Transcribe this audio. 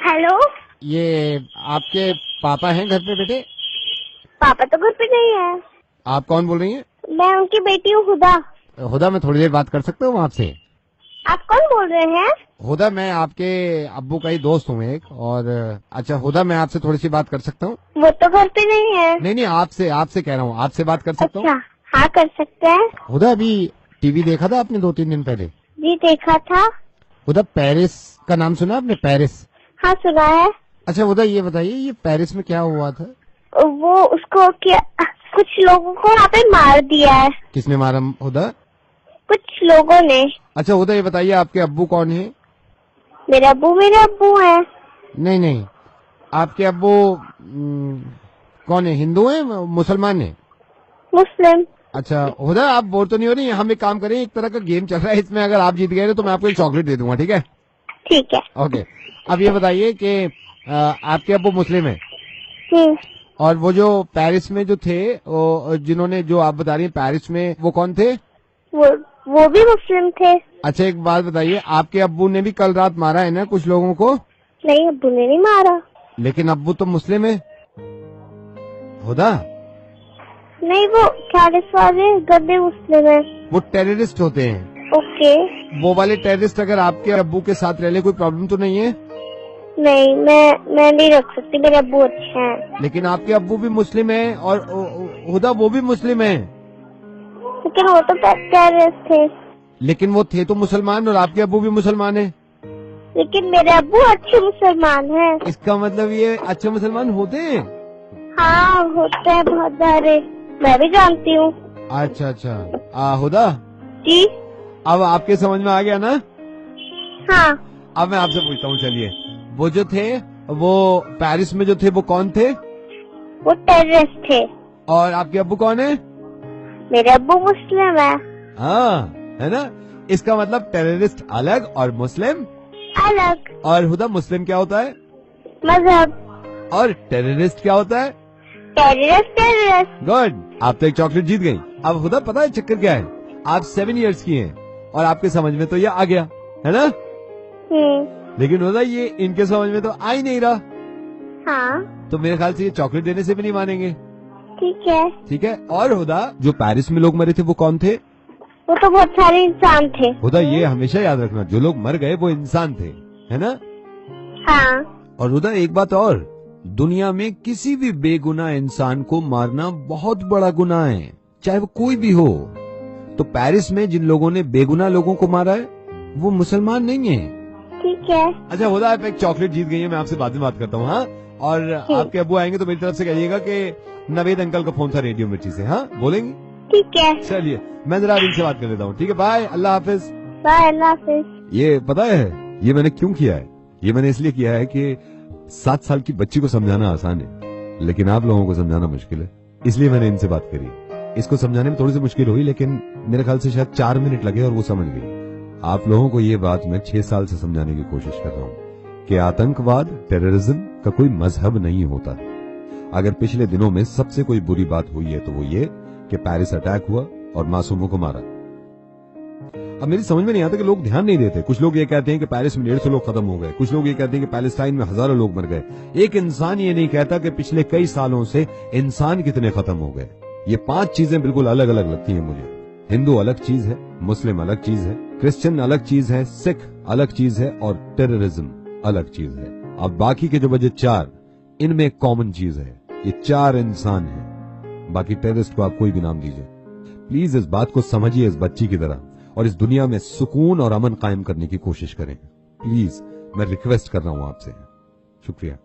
Hello, ये आपके पापा हैं घर पे बेटे? पापा तो घर पे नहीं है। आप कौन बोल रही हैं? मैं उनकी बेटी हूँ हुदा। हुदा, मैं थोड़ी देर बात कर सकता हूँ आपसे? आप कौन बोल रहे हैं? हुदा, मैं आपके अब्बू का ही दोस्त हूँ एक। और अच्छा हुदा, मैं आपसे थोड़ी सी बात कर सकता हूँ? वो तो घर पे नहीं है। नहीं, आपसे कह रहा हूँ, आपसे बात कर सकता हूँ? अच्छा, हाँ कर सकते हैं। हुदा, अभी टीवी देखा था आपने 2-3 दिन पहले? जी देखा था। हुदा, पेरिस का नाम सुना आपने? पेरिस? हाँ सुना है। अच्छा हुदा, ये बताइए, ये पेरिस में क्या हुआ था? वो उसको क्या, कुछ लोगों को वहाँ पे मार दिया है। किसने मारा हुदा? कुछ लोगों ने। अच्छा हुदा, ये बताइए, आपके अब्बू कौन है? मेरे अब्बू हैं। नहीं, आपके अब्बू कौन है? हिंदू है, मुसलमान है? मुस्लिम। अच्छा हुदा, आप बोर तो नहीं हो रही? हम एक काम करें, एक तरह का गेम चल रहा है, इसमें अगर आप जीत गए तो मैं आपको एक चॉकलेट दे दूंगा, ठीक है? ठीक है। ओके। अब ये बताइए कि आपके अब्बू मुस्लिम है, हम्म। और वो जो पेरिस में जो थे, वो जिन्होंने, जो आप बता रही हैं पेरिस में, वो कौन थे? वो भी मुस्लिम थे। अच्छा एक बात बताइए, आपके अब्बू ने भी कल रात मारा है ना कुछ लोगों को? नहीं, अब्बू ने नहीं मारा। लेकिन अब्बू तो मुस्लिम है हुदा। नहीं, वो चालीस वाले गद्दे मुस्लिम है। वो टेररिस्ट होते हैं। ओके। वो वाले टेररिस्ट अगर आपके अब्बू के साथ रह ले, कोई प्रॉब्लम तो नहीं है? नहीं, मैं नहीं रख सकती, मेरे अब्बू अच्छे हैं। लेकिन आपके अब्बू भी मुस्लिम है, और हुदा वो भी मुस्लिम है। लेकिन वो तो टेररिस्ट थे। लेकिन वो थे तो मुसलमान, और आपके अब्बू भी मुसलमान है। लेकिन मेरे अब्बू अच्छे मुसलमान हैं। इसका मतलब ये अच्छे मुसलमान होते हैं? हाँ होते हैं बहुत सारे, मैं भी जानती हूँ। अच्छा हुदा, जी। अब आपके समझ में आ गया ना? हाँ। अब मैं आपसे पूछता हूँ, चलिए, वो जो थे, वो पेरिस में जो थे, वो कौन थे? वो टेररिस्ट थे। और आपके अब्बू कौन है? मेरे अब्बू मुस्लिम है। हाँ, है ना? इसका मतलब टेररिस्ट अलग और मुस्लिम अलग। और हुदा, मुस्लिम क्या होता है? मजहब। और टेररिस्ट क्या होता है? टेररिस्ट। गुड, आप तो एक चॉकलेट जीत गई। अब हुदा, पता है चक्कर क्या है? आप 7 इयर्स की हैं, और आपके समझ में तो ये आ गया है ना? लेकिन हुदा, ये इनके समझ में तो आ ही नहीं रहा। हाँ। तो मेरे ख्याल से ये चॉकलेट देने से भी नहीं मानेंगे। ठीक है। और हुदा, जो पेरिस में लोग मरे थे वो कौन थे? वो तो बहुत सारे इंसान थे। हुदा, ये हमेशा याद रखना, जो लोग मर गए वो इंसान थे, है ना? हाँ। और हुदा, एक बात और, दुनिया में किसी भी बेगुनाह इंसान को मारना बहुत बड़ा गुनाह है, चाहे वो कोई भी हो। तो पेरिस में जिन लोगों ने बेगुनाह लोगों को मारा है, वो मुसलमान नहीं है। ठीक है। अच्छा हुदा, आप एक चॉकलेट जीत गई है, मैं आपसे बाद में बात करता हूँ। हाँ, और आपके अब्बू आएंगे तो मेरी तरफ से कहिएगा कि नवेद अंकल का फोन था रेडियो मिर्ची से। हाँ, बोलेंगे? ठीक है। चलिए, मैं जरा इनसे बात कर लेता हूँ। ठीक है, बाय, अल्लाह हाफिज। बाय, अल्लाह हाफिज। ये पता है ये मैंने क्यों किया है? ये मैंने इसलिए किया है कि 7 साल की बच्ची को समझाना आसान है, लेकिन आप लोगों को समझाना मुश्किल है, इसलिए मैंने इनसे बात करी। इसको समझाने में थोड़ी सी मुश्किल हुई, लेकिन मेरे ख्याल से शायद 4 मिनट लगे और वो समझ गई। आप लोगों को ये बात मैं 6 साल से समझाने की कोशिश कर रहा हूँ कि आतंकवाद, टेररिज्म का कोई मजहब नहीं होता। अगर पिछले दिनों में सबसे कोई बुरी बात हुई है तो वो ये कि पेरिस अटैक हुआ और मासूमों को मारा। अब मेरी समझ में नहीं आता कि लोग ध्यान नहीं देते। कुछ लोग ये कहते हैं कि पेरिस में 150 लोग खत्म हो गए, कुछ लोग ये कहते हैं कि पैलेस्टाइन में हजारों लोग मर गए। एक इंसान ये नहीं कहता कि पिछले कई सालों से इंसान कितने खत्म हो गए। ये 5 चीजें बिल्कुल अलग अलग लगती हैं मुझे। हिंदू अलग चीज है, मुस्लिम अलग चीज है, क्रिश्चियन अलग चीज है, सिख अलग चीज है, और टेररिज्म अलग चीज है। अब बाकी के जो बचे 4, इनमें एक कॉमन चीज है, ये 4 इंसान हैं। बाकी टेररिस्ट को आप कोई भी नाम दीजिए। प्लीज इस बात को समझिए इस बच्ची की तरह, और इस दुनिया में सुकून और अमन कायम करने की कोशिश करें। प्लीज, मैं रिक्वेस्ट कर रहा हूं आपसे। शुक्रिया।